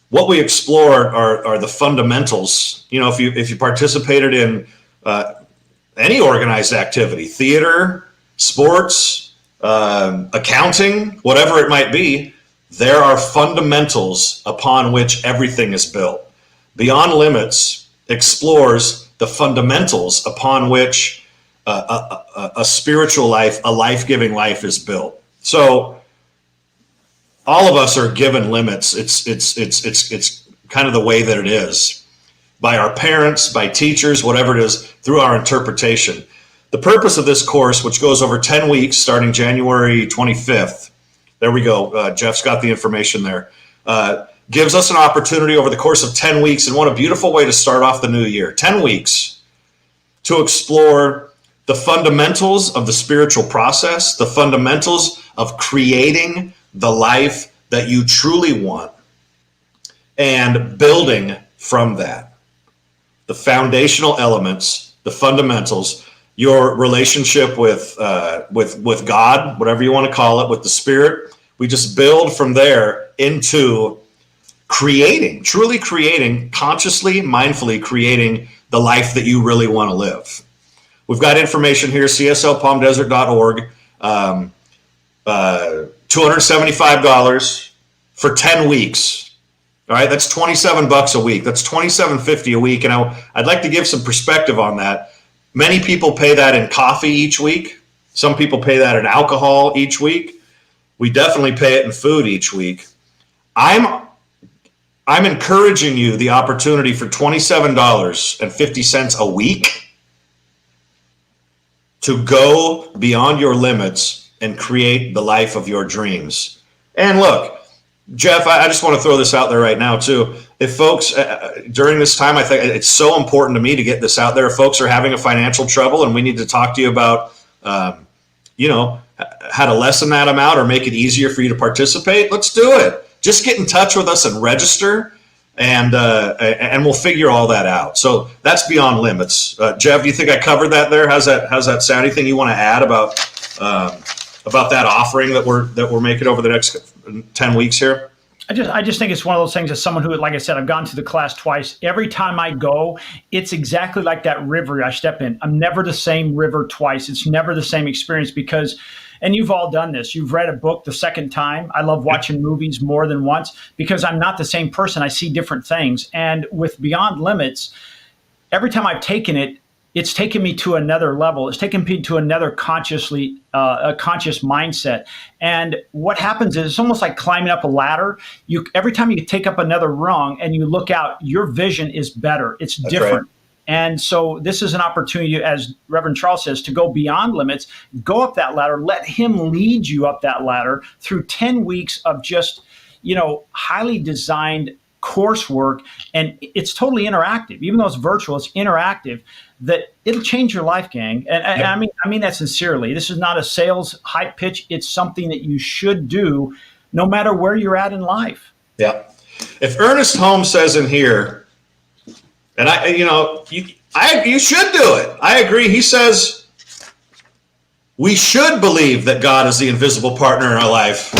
What we explore are the fundamentals. You know, if you participated in any organized activity, theater, sports, accounting, whatever it might be, there are fundamentals upon which everything is built. Beyond Limits explores the fundamentals upon which a spiritual life, a life-giving life is built. So all of us are given limits. It's kind of the way that it is by our parents, by teachers, whatever it is, through our interpretation. The purpose of this course, which goes over 10 weeks starting January 25th, there we go, Jeff's got the information there, gives us an opportunity over the course of 10 weeks, and what a beautiful way to start off the new year, 10 weeks, to explore the fundamentals of the spiritual process, the fundamentals of creating the life that you truly want, and building from that. The foundational elements, the fundamentals, your relationship with God, whatever you want to call it, with the Spirit. We just build from there into creating, truly creating, consciously, mindfully creating the life that you really want to live. We've got information here, cslpalmdesert.org, $275 for 10 weeks. All right, that's $27 a week. That's $27.50 a week. And I'd like to give some perspective on that. Many people pay that in coffee each week. Some people pay that in alcohol each week. We definitely pay it in food each week. I'm encouraging you the opportunity for $27.50 a week to go beyond your limits and create the life of your dreams. And look, Jeff, I just want to throw this out there right now too. If folks, during this time, I think it's so important to me to get this out there. If folks are having a financial trouble and we need to talk to you about, how to lessen that amount or make it easier for you to participate, let's do it. Just get in touch with us and register, and we'll figure all that out. So that's Beyond Limits. Jeff, do you think I covered that there? How's that sound? Anything you want to add about that offering that we're making over the next 10 weeks here? I just think it's one of those things, as someone who, like I said, I've gone to the class twice. Every time I go, it's exactly like that river I step in. I'm never the same river twice. It's never the same experience because, and you've all done this, you've read a book the second time. I love watching movies more than once because I'm not the same person. I see different things. And with Beyond Limits, every time I've taken it, it's taken me to another level. It's taken me to another a conscious mindset. And what happens is it's almost like climbing up a ladder. Every time you take up another rung and you look out, your vision is better. It's different. Right. And so this is an opportunity, as Reverend Charles says, to go beyond limits, go up that ladder, let him lead you up that ladder through 10 weeks of just, highly designed coursework. And it's totally interactive. Even though it's virtual, it's interactive, that it'll change your life, gang. And I mean that sincerely. This is not a sales hype pitch. It's something that you should do no matter where you're at in life. Yeah. If Ernest Holmes says in here, and you should do it. I agree. He says we should believe that God is the invisible partner in our life.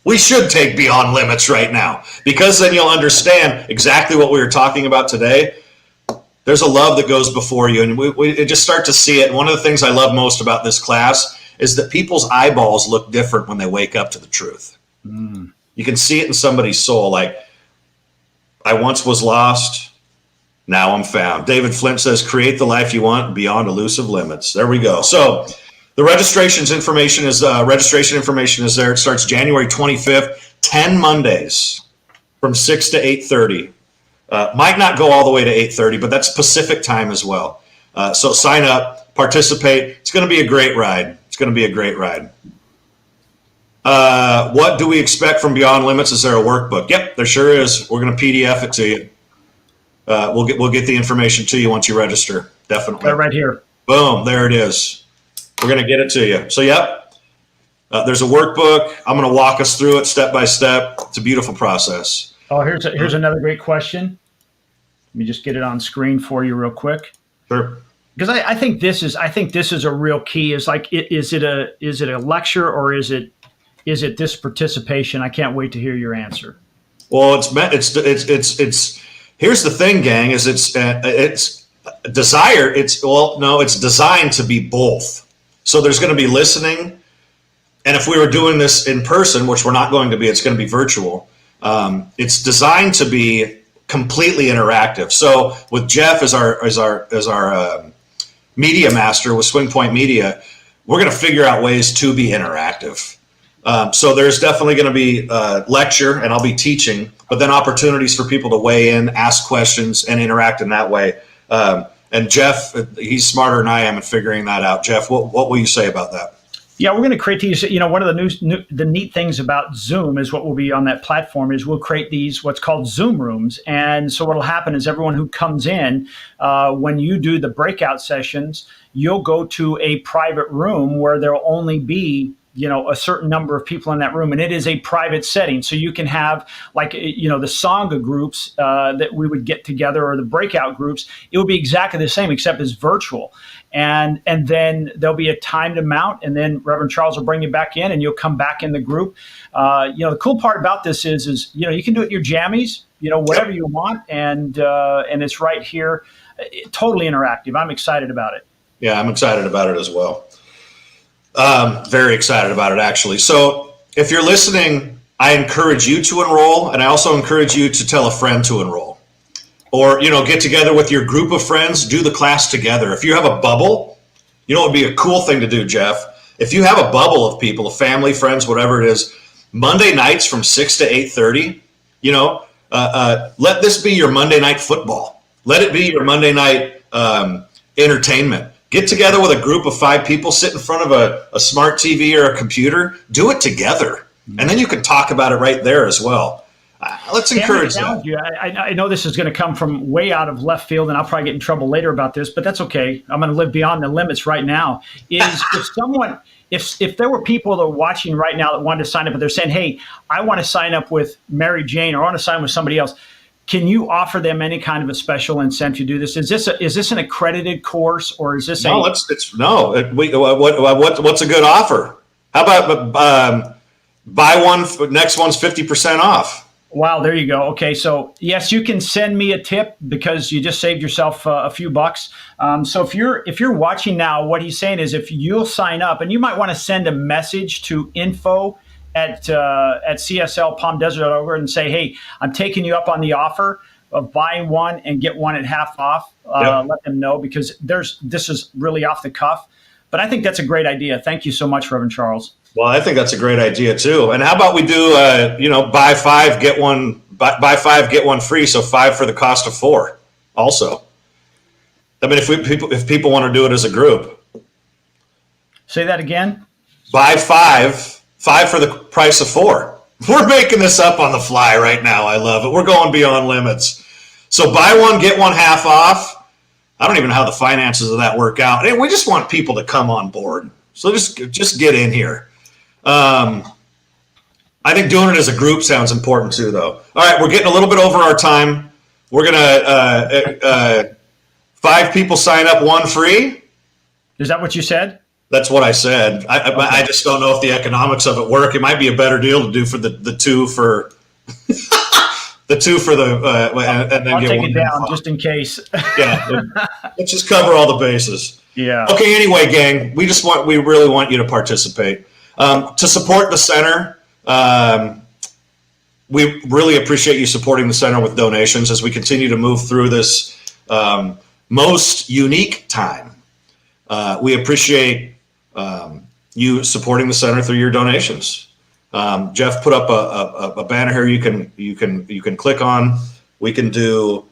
We should take beyond limits right now, because then you'll understand exactly what we were talking about today. There's a love that goes before you, and we just start to see it. And one of the things I love most about this class is that people's eyeballs look different when they wake up to the truth. You can see it in somebody's soul. Like, I once was lost, now I'm found. David Flint says, create the life you want beyond elusive limits. There we go. So the registration information is there. It starts January 25th, 10 Mondays from 6 to 8:30. Might not go all the way to 8:30, but that's Pacific time as well. So sign up, participate. It's going to be a great ride. What do we expect from Beyond Limits? Is there a workbook? Yep, there sure is. We're going to PDF it to you. We'll get the information to you once you register. Definitely. Right here. Boom, there it is. We're going to get it to you. So, yep, there's a workbook. I'm going to walk us through it step by step. It's a beautiful process. Oh, here's another great question. Let me just get it on screen for you real quick. Sure. Because I think this is a real key. Is it a lecture, or is it this participation? I can't wait to hear your answer. Well, it's here's the thing, gang, is it's desired. It's designed to be both. So there's going to be listening, and if we were doing this in person, which we're not going to be, it's going to be virtual. It's designed to be completely interactive. So with Jeff as our media master with Swing Point Media, we're going to figure out ways to be interactive. So there's definitely going to be a lecture, and I'll be teaching, but then opportunities for people to weigh in, ask questions, and interact in that way. And Jeff, he's smarter than I am in figuring that out. Jeff, what will you say about that? Yeah, we're going to create these. One of the neat things about Zoom is what will be on that platform is we'll create these what's called Zoom rooms. And so what will happen is everyone who comes in, when you do the breakout sessions, you'll go to a private room where there'll only be a certain number of people in that room, and it is a private setting. So you can have the Sangha groups that we would get together, or the breakout groups. It would be exactly the same, except it's virtual. And then there'll be a time to mount, and then Reverend Charles will bring you back in, and you'll come back in the group. The cool part about this is you can do it in your jammies, whatever you want, and it's right here, totally interactive. I'm excited about it. Yeah, I'm excited about it as well. Very excited about it, actually. So if you're listening, I encourage you to enroll, and I also encourage you to tell a friend to enroll. Or, get together with your group of friends, do the class together. If you have a bubble, it would be a cool thing to do, Jeff. If you have a bubble of people, family, friends, whatever it is, Monday nights from 6 to 8:30, let this be your Monday night football. Let it be your Monday night entertainment. Get together with a group of 5 people, sit in front of a smart TV or a computer, do it together. And then you can talk about it right there as well. Let's encourage that. I know this is going to come from way out of left field, and I'll probably get in trouble later about this, but that's okay. I'm going to live beyond the limits right now. If there were people that are watching right now that wanted to sign up, but they're saying, hey, I want to sign up with Mary Jane, or I want to sign with somebody else, can you offer them any kind of a special incentive to do this? Is this an accredited course, or is this what's a good offer? How about buy one, next one's 50% off? Wow, there you go. Okay, so yes, you can send me a tip because you just saved yourself a few bucks. So if you're watching now, what he's saying is if you'll sign up, and you might want to send a message to info@CSL CSLPalmDesert.org and say, hey, I'm taking you up on the offer of buying one and get one at half off. Let them know, because this is really off the cuff. But I think that's a great idea. Thank you so much, Reverend Charles. Well, I think that's a great idea too. And how about we do, buy 5, get one free. So 5 for the cost of 4 also. I mean, if people want to do it as a group, Say that again. buy five for the price of four. We're making this up on the fly right now. I love it. We're going beyond limits. So buy one, get one half off. I don't even know how the finances of that work out. And we just want people to come on board. So just get in here. I think doing it as a group sounds important too, though. All right, we're getting a little bit over our time. We're gonna 5 people sign up, 1 free. Is that what you said? That's what I said. I just don't know if the economics of it work. It might be a better deal to do for the 2 for the 2 for the and then I'll get take one it down off. just in case. Yeah, let's just cover all the bases. Yeah. Okay. Anyway, gang, we really want you to participate to support the center. We really appreciate you supporting the center with donations as we continue to move through this most unique time. We appreciate you supporting the center through your donations. Jeff put up a banner here. You can click on. We can do.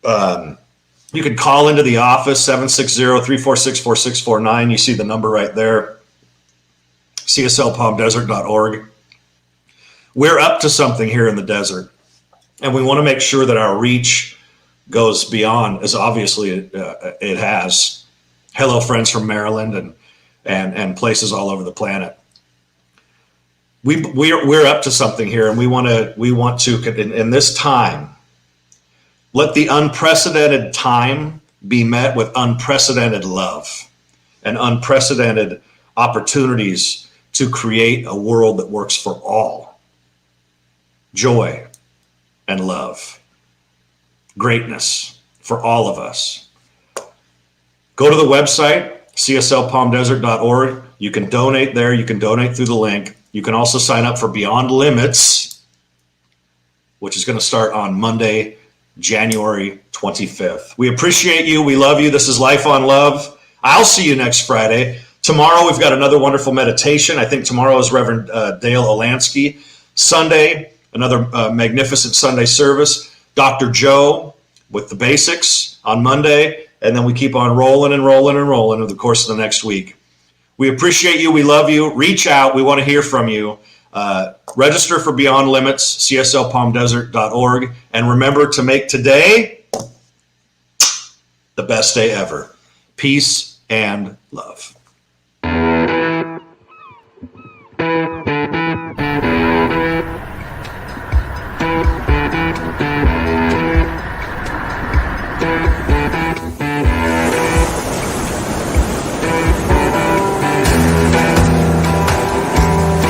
You can call into the office 760-346-4649. You see the number right there. CSLPalmDesert.org. We're up to something here in the desert, and we want to make sure that our reach goes beyond, as obviously it has. Hello, friends from Maryland and places all over the planet. We're up to something here, and we want to in this time, let the unprecedented time be met with unprecedented love and unprecedented opportunities to create a world that works for all. Joy and love, greatness for all of us. Go to the website, cslpalmdesert.org. You can donate there. You can donate through the link. You can also sign up for Beyond Limits, which is going to start on Monday, January 25th. We appreciate you. We love you. This is Life on Love. I'll see you next Friday. Tomorrow, we've got another wonderful meditation. I think tomorrow is Reverend Dale Olansky. Sunday, another magnificent Sunday service. Dr. Joe with the basics on Monday. And then we keep on rolling and rolling and rolling over the course of the next week. We appreciate you. We love you. Reach out. We want to hear from you. Register for Beyond Limits, cslpalmdesert.org. And remember to make today the best day ever. Peace and love.